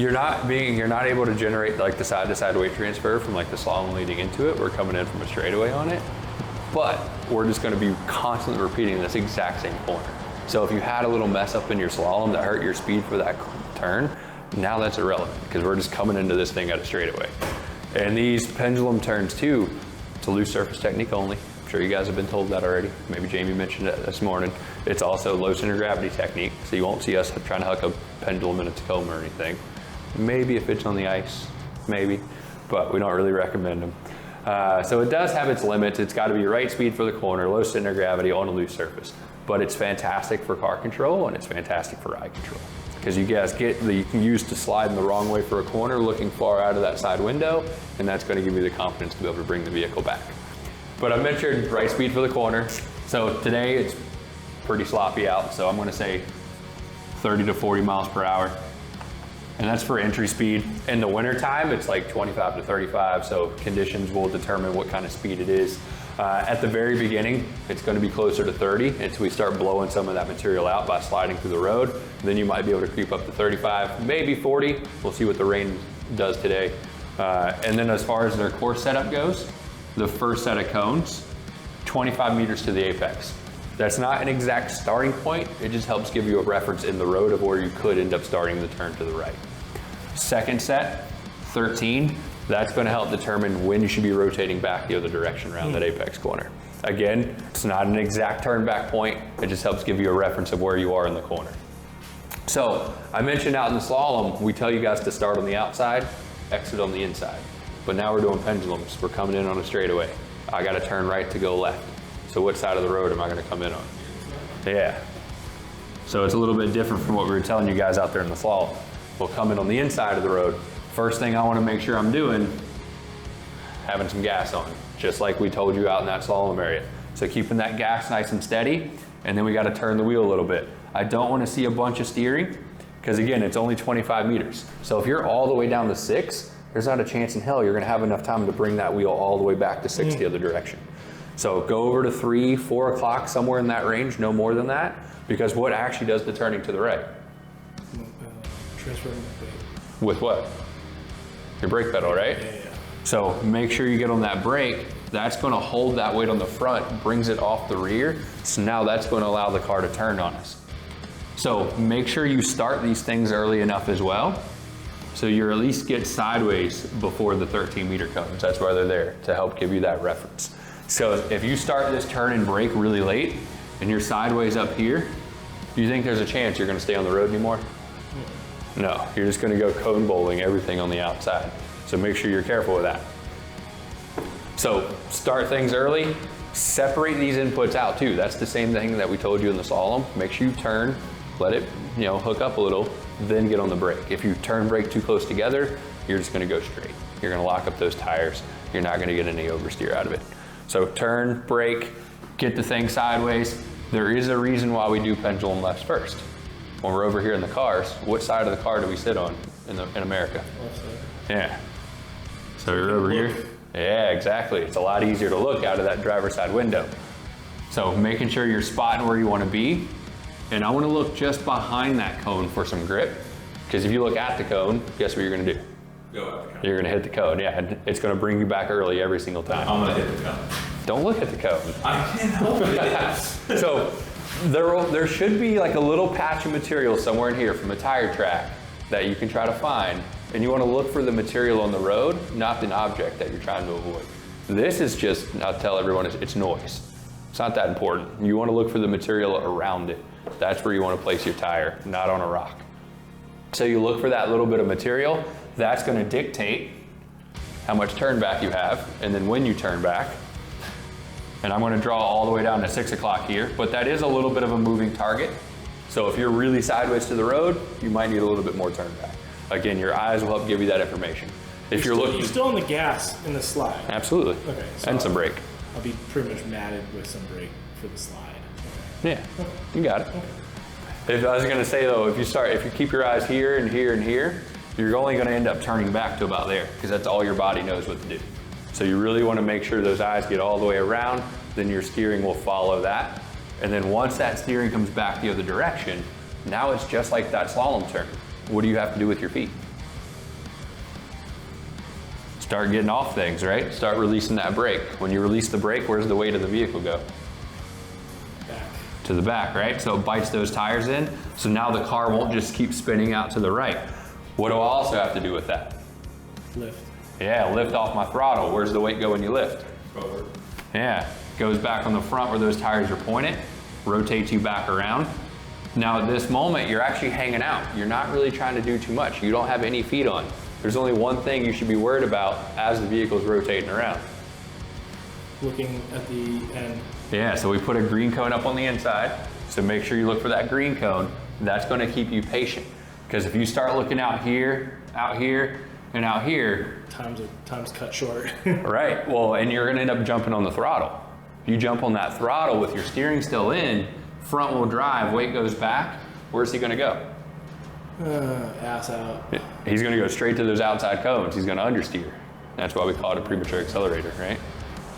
you're not able to generate like the side-to-side weight transfer from like the slalom leading into it. We're coming in from a straightaway on it, but we're just going to be constantly repeating this exact same corner. So if you had a little mess up in your slalom that hurt your speed for that turn, now that's irrelevant because we're just coming into this thing at a straightaway. And these pendulum turns too, it's a loose surface technique only. I'm sure you guys have been told that already. Maybe Jamie mentioned it this morning. It's also low center gravity technique, so you won't see us trying to hook a pendulum in a Tacoma or anything. Maybe if it's on the ice, maybe, but we don't really recommend them. So it does have its limits. It's got to be right speed for the corner, low center of gravity on a loose surface. But it's fantastic for car control and it's fantastic for ride control. Because you guys you can use to slide in the wrong way for a corner, looking far out of that side window, and that's going to give you the confidence to be able to bring the vehicle back. But I mentioned right speed for the corner. So today it's pretty sloppy out, so I'm going to say 30 to 40 miles per hour. And that's for entry speed. In the winter time, it's like 25 to 35, so conditions will determine what kind of speed it is. At the very beginning, it's going to be closer to 30 until we start blowing some of that material out by sliding through the road. Then you might be able to creep up to 35, maybe 40. We'll see what the rain does today. And then as far as their course setup goes, the first set of cones, 25 meters to the apex. That's not an exact starting point. It just helps give you a reference in the road of where you could end up starting the turn to the right. Second set, 13. That's going to help determine when you should be rotating back the other direction around that apex corner. Again, it's not an exact turn back point. It just helps give you a reference of where you are in the corner. So I mentioned out in the slalom, we tell you guys to start on the outside, exit on the inside. But now we're doing pendulums. We're coming in on a straightaway. I got to turn right to go left. So what side of the road am I going to come in on? Yeah. So it's a little bit different from what we were telling you guys out there in the slalom. We'll come in on the inside of the road. First thing I want to make sure I'm doing, having some gas on, just like we told you out in that slalom area. So keeping that gas nice and steady, and then we got to turn the wheel a little bit. I don't want to see a bunch of steering, because again, it's only 25 meters. So if you're all the way down to 6, there's not a chance in hell you're going to have enough time to bring that wheel all the way back to 6 the other direction. So go over to 3, 4 o'clock, somewhere in that range, no more than that, because what actually does the turning to the right? Transferring the brake. With what? Your brake pedal, right? Yeah. So make sure you get on that brake. That's going to hold that weight on the front, brings it off the rear. So now that's going to allow the car to turn on us. So make sure you start these things early enough as well. So you at least get sideways before the 13 meter cones. That's why they're there, to help give you that reference. So if you start this turn and brake really late and you're sideways up here, do you think there's a chance you're going to stay on the road anymore? No, you're just going to go cone bowling everything on the outside. So make sure you're careful with that. So start things early, separate these inputs out too. That's the same thing that we told you in the slalom. Make sure you turn, let it hook up a little, then get on the brake. If you turn brake too close together, you're just going to go straight. You're going to lock up those tires. You're not going to get any oversteer out of it. So turn, brake, get the thing sideways. There is a reason why we do pendulum lefts first. When we're over here in the cars, what side of the car do we sit on in America? Left side. Yeah. So you're over here? Yeah, exactly. It's a lot easier to look out of that driver's side window. So making sure you're spotting where you want to be. And I want to look just behind that cone for some grip. Because if you look at the cone, guess what you're going to do? Go at the cone. You're going to hit the cone, yeah. And it's going to bring you back early every single time. I'm going to hit the cone. Don't look at the cone. I can't help it. So there should be like a little patch of material somewhere in here from a tire track that you can try to find. And you want to look for the material on the road, not an object that you're trying to avoid. This is just, I'll tell everyone, it's noise. It's not that important. You want to look for the material around it. That's where you want to place your tire, not on a rock. So you look for that little bit of material. That's going to dictate how much turn back you have, and then when you turn back. And I'm going to draw all the way down to 6 o'clock here, but that is a little bit of a moving target. So if you're really sideways to the road, you might need a little bit more turn back. Again, your eyes will help give you that information. If you're looking, you're still on the gas in the slide. Absolutely. Okay. So and some brake. I'll be pretty much matted with some brake for the slide. Yeah, you got it. If, I was going to say though, if you keep your eyes here and here and here, you're only going to end up turning back to about there because that's all your body knows what to do. So you really want to make sure those eyes get all the way around, then your steering will follow that. And then once that steering comes back the other direction, now it's just like that slalom turn. What do you have to do with your feet? start getting off things, right? Start releasing that brake. When you release the brake, where's the weight of the vehicle go? Back. To the back, right? So it bites those tires in. So now the car won't just keep spinning out to the right. What do I also have to do with that? Lift. Yeah, lift off my throttle. Where's the weight go when you lift? Forward. Yeah, goes back on the front where those tires are pointed, rotates you back around. Now at this moment, you're actually hanging out. You're not really trying to do too much. You don't have any feet on. There's only one thing you should be worried about as the vehicle is rotating around. Looking at the end. Yeah, so we put a green cone up on the inside. So make sure you look for that green cone. That's gonna keep you patient. Because if you start looking out here, and out here, Time's cut short. right, well, and you're gonna end up jumping on the throttle. You jump on that throttle with your steering still in, front wheel drive, weight goes back, where's he gonna go? Ass out. He's gonna go straight to those outside cones. He's gonna understeer. That's why we call it a premature accelerator, right?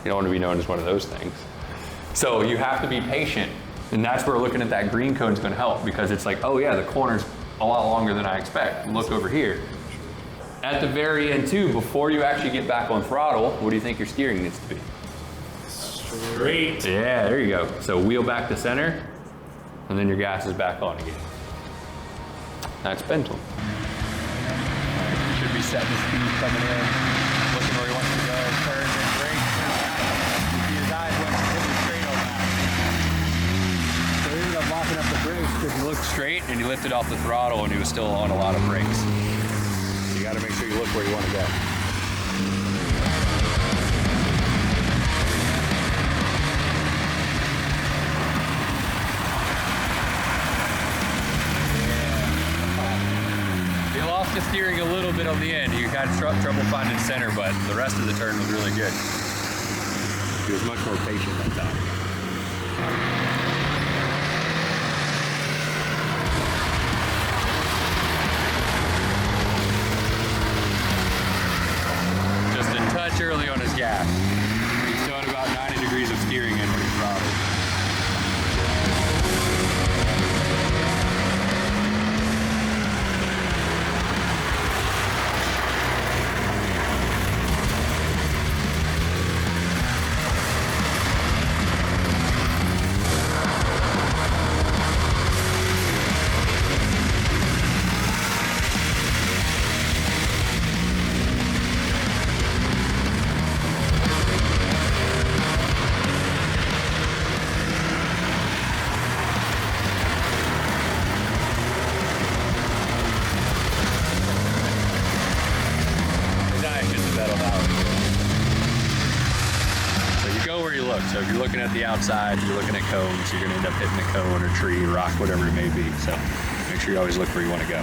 You don't wanna be known as one of those things. So you have to be patient. And that's where looking at that green cone is gonna help, because it's like, oh yeah, the corner's a lot longer than I expect. Look over here. At the very end too, before you actually get back on throttle, what do you think your steering needs to be? Straight. Yeah, there you go. So wheel back to center, and then your gas is back on again. That's Pendulum. Should be setting the speed coming in, looking where he wants to go, turns and brakes. You see his eyes went completely straight on that. So he ended up mopping up the brakes because he looked straight and he lifted off the throttle and he was still on a lot of brakes. You gotta make sure you look where you want to go. The steering a little bit on the end. You had trouble finding center, but the rest of the turn was really good. He was much more patient that time. Just a touch early on his gas. He's still at about 90 degrees of steering in when he's throttled. So if you're looking at the outside, you're looking at cones, you're gonna end up hitting a cone or tree, rock, whatever it may be. So make sure you always look where you wanna go.